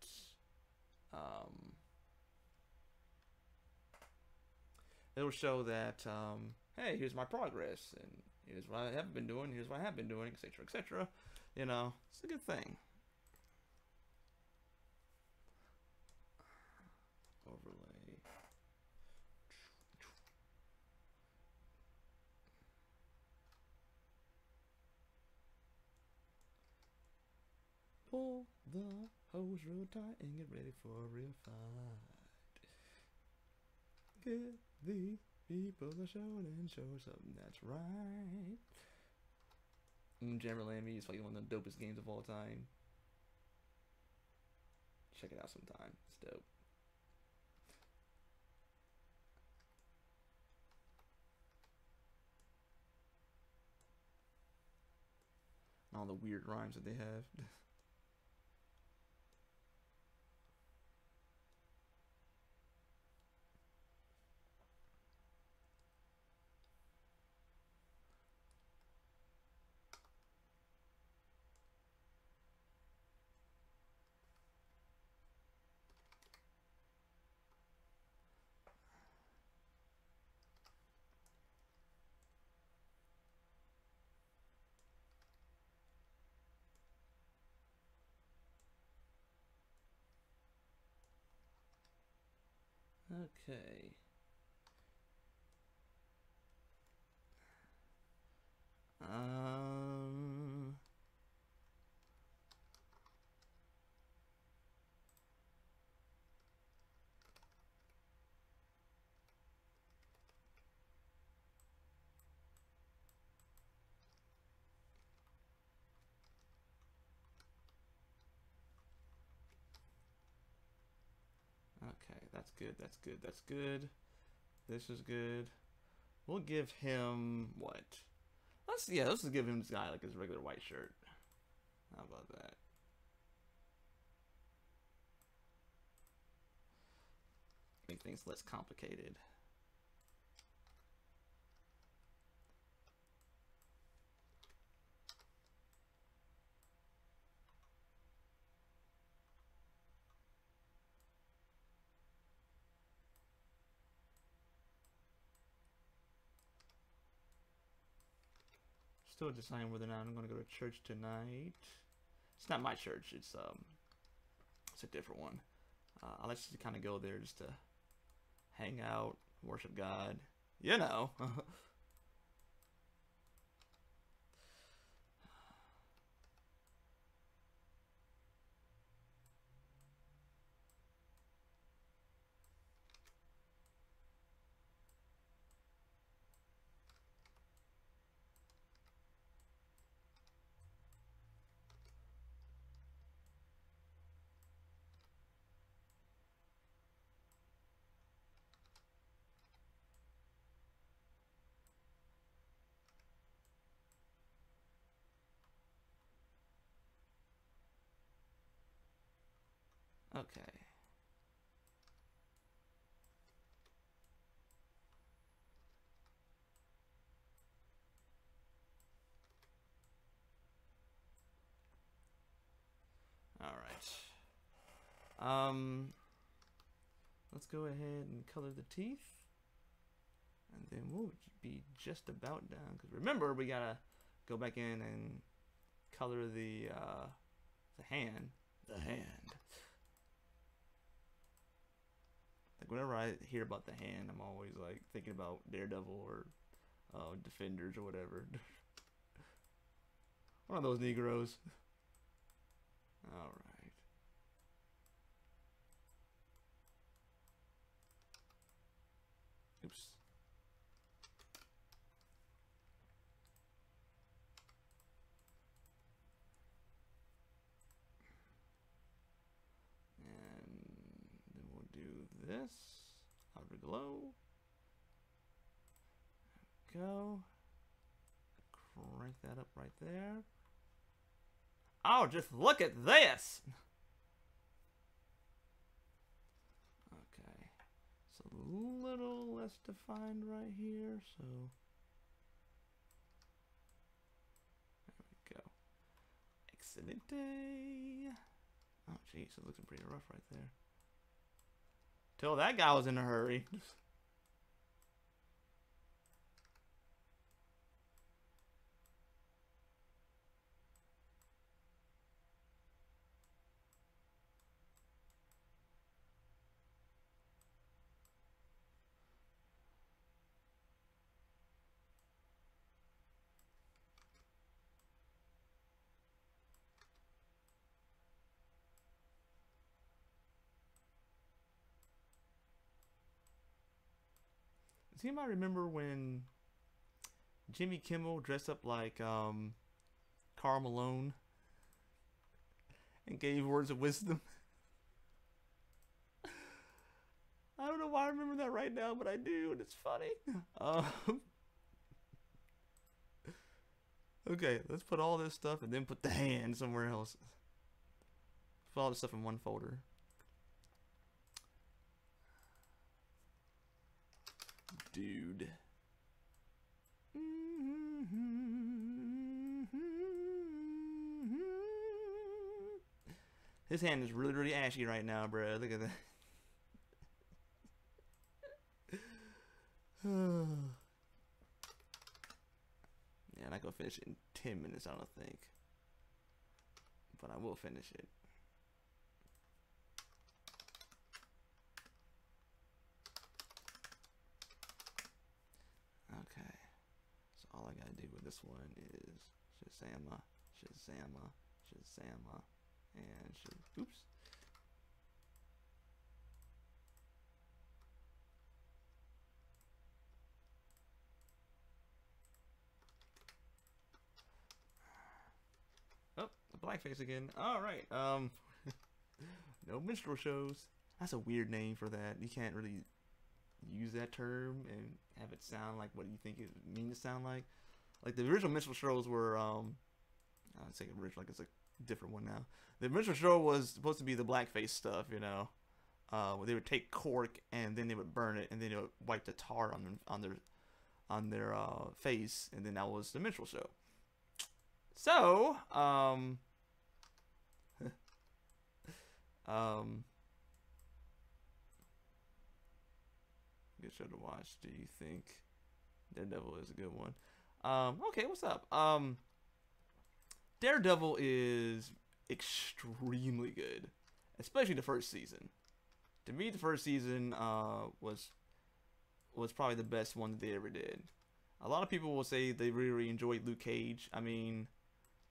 A: hey, here's my progress, and here's what I haven't been doing, here's what I have been doing, etc., etc. You know, it's a good thing. Overlay. Pull the hose real tight and get ready for a real fight. Get these people a show and show something that's right. Jammer Lammy is like one of the dopest games of all time. Check it out sometime. It's dope. And all the weird rhymes that they have. Okay. Okay, that's good, that's good, that's good. This is good. We'll give him what? Let's just give him this guy like his regular white shirt. How about that? Make things less complicated. Still deciding whether or not I'm going to go to church tonight. It's not my church. It's a different one. I like to kind of go there just to hang out, worship God. You know. Okay. All right. Let's go ahead and color the teeth, and then we'll be just about done. Because remember, we gotta go back in and color the hand. The hand. Like whenever I hear about the hand, I'm always like thinking about Daredevil or Defenders or whatever. One of those Negroes. All right. Oops. And then we'll do this. Hover glow. Go. Crank that up right there. Oh, just look at this! Okay. It's a little less defined right here, so... There we go. Excelente! Oh, jeez, it looks pretty rough right there. Till that guy was in a hurry. Does anybody remember when Jimmy Kimmel dressed up like Karl Malone and gave words of wisdom? I don't know why I remember that right now, but I do, and it's funny. Okay, let's put all this stuff and then put the hand somewhere else. Put all this stuff in one folder. Dude. His hand is really, really ashy right now, bro. Look at that. Yeah, I'm not gonna finish it in 10 minutes, I don't think. But I will finish it. Okay. So all I gotta do with this one is Shazama, Shazama, Shazama, and oops. Oh, the blackface again. All right. No minstrel shows. That's a weird name for that. You can't really use that term and have it sound like what you think it mean to sound like. Like the original minstrel shows were I'd say original, like it's a different one now. The minstrel show was supposed to be the blackface stuff, you know. Where they would take cork and then they would burn it and then they would wipe the tar on their face, and then that was the minstrel show. So, good show to watch. Do you think Daredevil is a good one? Okay, what's up? Daredevil is extremely good, especially the first season. To me, the first season was probably the best one that they ever did. A lot of people will say they really enjoyed Luke Cage. I mean,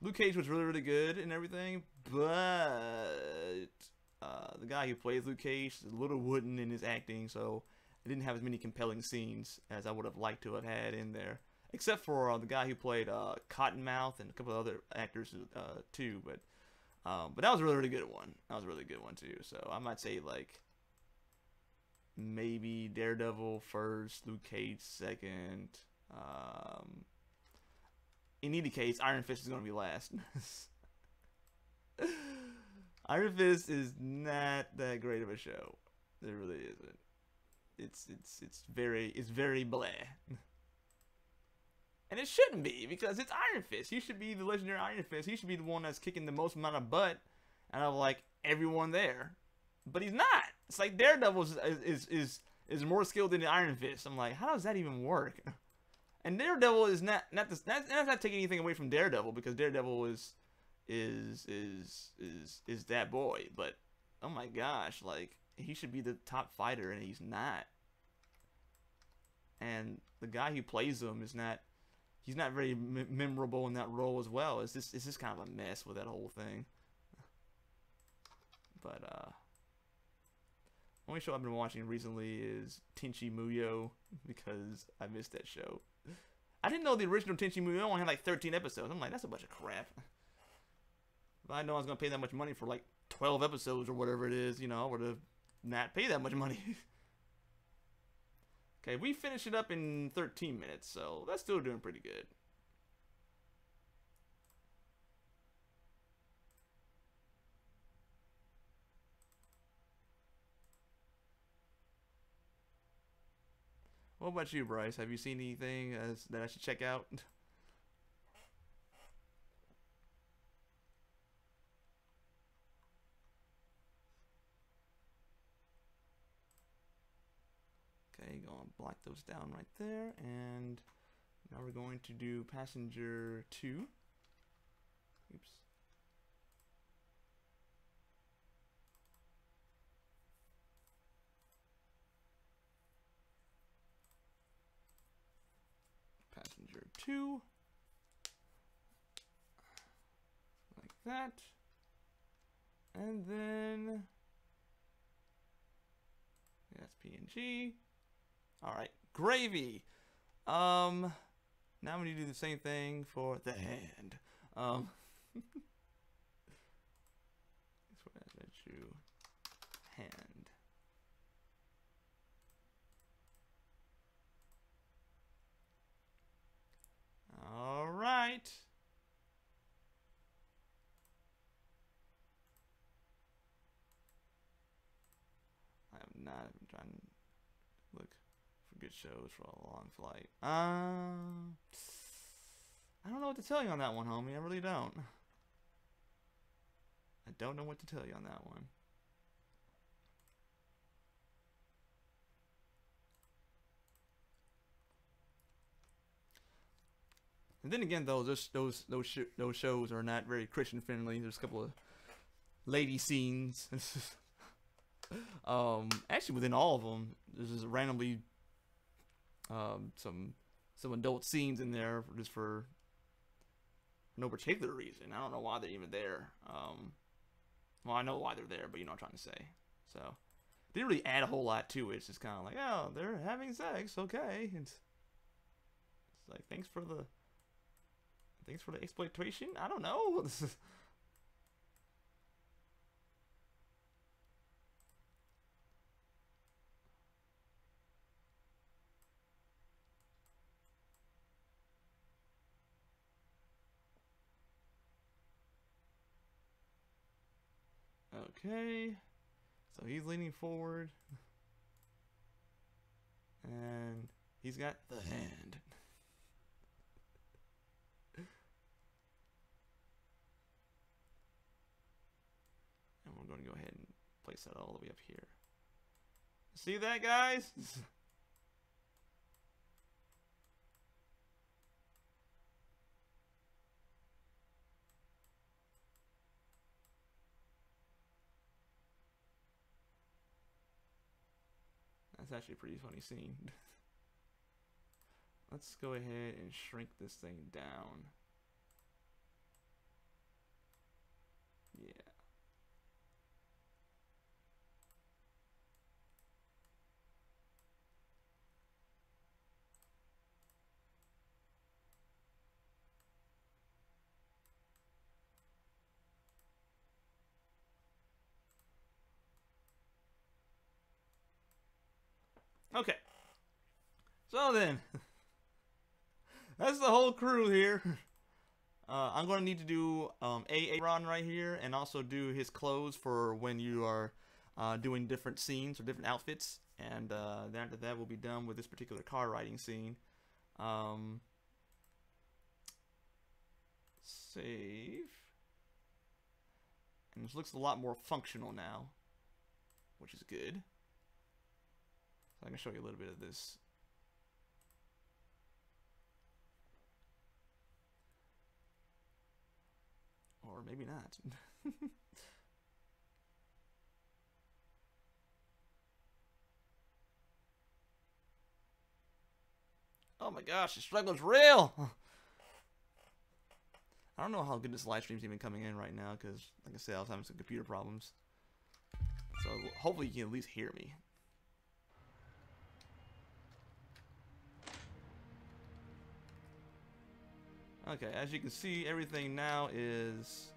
A: Luke Cage was really, really good and everything, but the guy who plays Luke Cage is a little wooden in his acting, so it didn't have as many compelling scenes as I would have liked to have had in there. Except for the guy who played Cottonmouth and a couple of other actors too, but that was a really, really good one. That was a really good one too. So I might say like maybe Daredevil first, Luke Cage second. In any case, Iron Fist is going to be last. Iron Fist is not that great of a show. It really isn't. It's very blah. And it shouldn't be, because it's Iron Fist. He should be the legendary Iron Fist. He should be the one that's kicking the most amount of butt out of like everyone there. But he's not. It's like Daredevil is more skilled than the Iron Fist. I'm like, how does that even work? And Daredevil is that's not taking anything away from Daredevil, because Daredevil is that boy. But oh my gosh, like he should be the top fighter and he's not. And the guy who plays him is not. He's not very memorable in that role as well. It's just kind of a mess with that whole thing. But only show I've been watching recently is Tenchi Muyo, because I missed that show. I didn't know the original Tenchi Muyo only had like 13 episodes. I'm like, that's a bunch of crap. If I know I was gonna pay that much money for like 12 episodes or whatever it is, you know, I would have not paid that much money. Okay, we finished it up in 13 minutes, so that's still doing pretty good. What about you, Bryce? Have you seen anything that I should check out? Okay, go and block those down right there, and now we're going to do passenger 2. Oops. Passenger 2. Like that. And then that's PNG. Alright, gravy. Now we need to do the same thing for the hand. This one has you hand. Alright. I have not been trying to look for good shows for a long flight. I don't know what to tell you on that one, homie. I really don't. I don't know what to tell you on that one. And then again, though, those shows are not very Christian friendly. There's a couple of lady scenes. Actually, within all of them, there's just randomly some adult scenes in there just for no particular reason. I don't know why they're even there. Well, I know why they're there, but you know what I'm trying to say. So they didn't really add a whole lot to it. It's just kind of like, oh, they're having sex, okay. It's like thanks for the exploitation. I don't know. Okay, so he's leaning forward, and he's got the hand. And we're going to go ahead and place that all the way up here. See that, guys? That's actually a pretty funny scene. Let's go ahead and shrink this thing down. Yeah. Okay. So then, that's the whole crew here. I'm going to need to do Aaron right here, and also do his clothes for when you are doing different scenes or different outfits. And then after that, we'll be done with this particular car riding scene. Save. And this looks a lot more functional now, which is good. So I can show you a little bit of this. Or maybe not. Oh my gosh, the struggle's real! I don't know how good this live stream's even coming in right now, because, like I said, I was having some computer problems. So hopefully you can at least hear me. Okay, as you can see, everything now is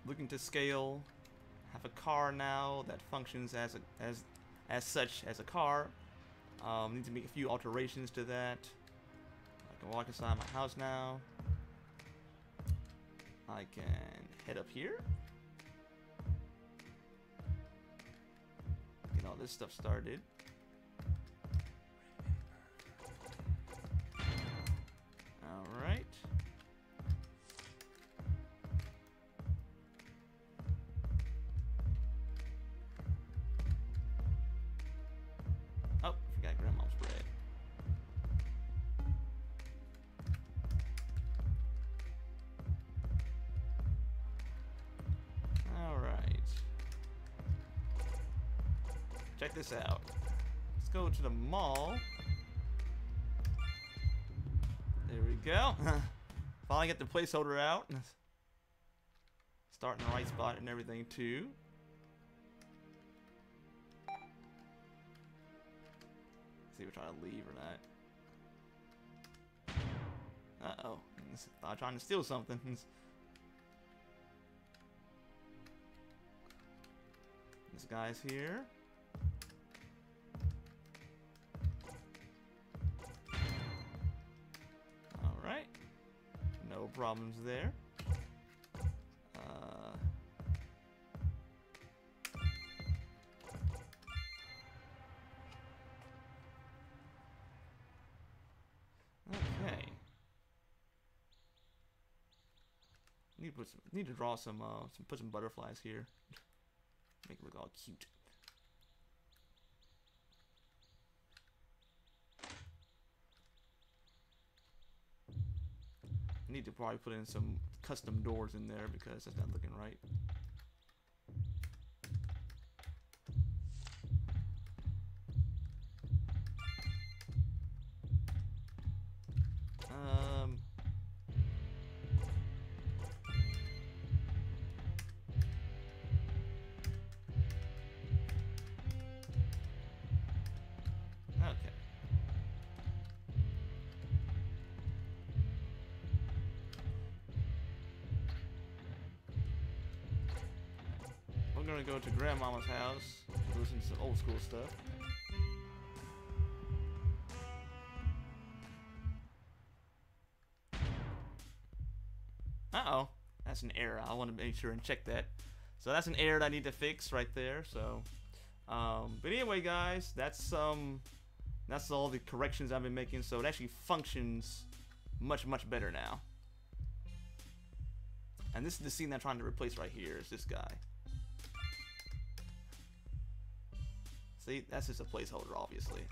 A: looking to scale. Have a car now that functions as as such as a car. Need to make a few alterations to that. I can walk inside my house now. I can head up here. Get all this stuff started. Alright. Oh, forgot Grandma's bread. Alright. Check this out. Let's go to the mall. There we go. Finally get the placeholder out. Starting the right spot and everything too. See if we're trying to leave or not. Uh-oh. Thought I'm trying to steal something. This guy's here. Alright. No problems there. Okay. Need to draw some put some butterflies here. Make it look all cute. I need to probably put in some custom doors in there because that's not looking right. Okay. We're gonna go to Grandmama's house, listen to some old school stuff. Uh-oh, that's an error. I want to make sure and check that. So that's an error that I need to fix right there. So, but anyway, guys, that's all the corrections I've been making. So it actually functions much better now. And this is the scene I'm trying to replace right here. Is this guy? See, that's just a placeholder, obviously.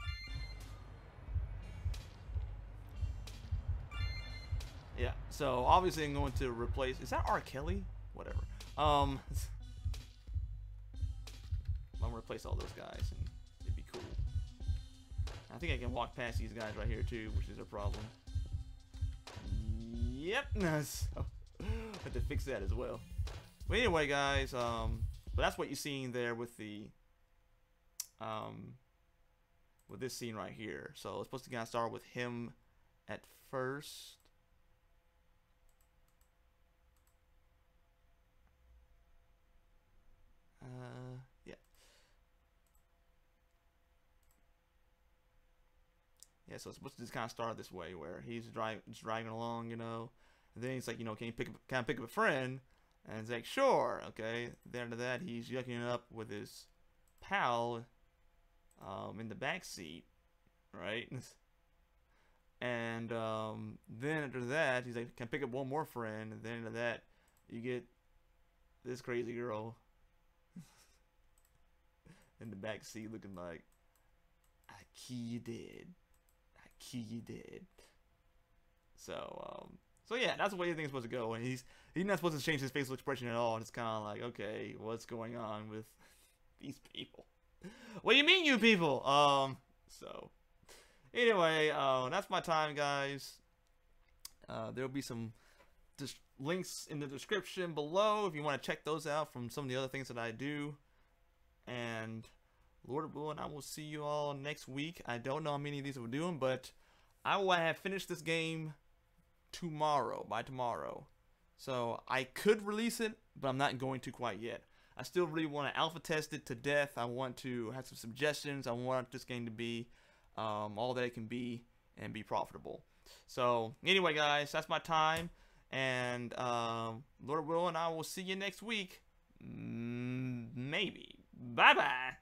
A: Yeah, so obviously I'm going to replace. Is that R. Kelly? Whatever. I'm gonna replace all those guys, and it'd be cool. I think I can walk past these guys right here too, which is a problem. Yep, so have to fix that as well. But anyway, guys, but that's what you're seeing there with the with this scene right here. So it's supposed to kind of start with him at first. Yeah. Yeah, so it's supposed to just kind of start this way, where he's driving along, you know, and then he's like, you know, can you pick up a friend? And it's like, sure, okay. Then after that, he's yucking it up with his pal, in the back seat, right? And then after that, he's like, can I pick up one more friend? And then after that, you get this crazy girl in the back seat looking like, I key you did. I key you did. So, so yeah, that's the way everything's supposed to go. And he's not supposed to change his facial expression at all. It's kind of like, okay, what's going on with these people? What do you mean, you people? So anyway, that's my time, guys. There'll be some links in the description below if you want to check those out from some of the other things that I do. And Lord willing, I will see you all next week. I don't know how many of these we're doing, but I will have finished this game by tomorrow. So I could release it, but I'm not going to quite yet. I still really want to alpha test it to death. I want to have some suggestions. I want this game to be all that it can be and be profitable. So anyway, guys, that's my time. And Lord willing, I will see you next week. Maybe. Bye-bye.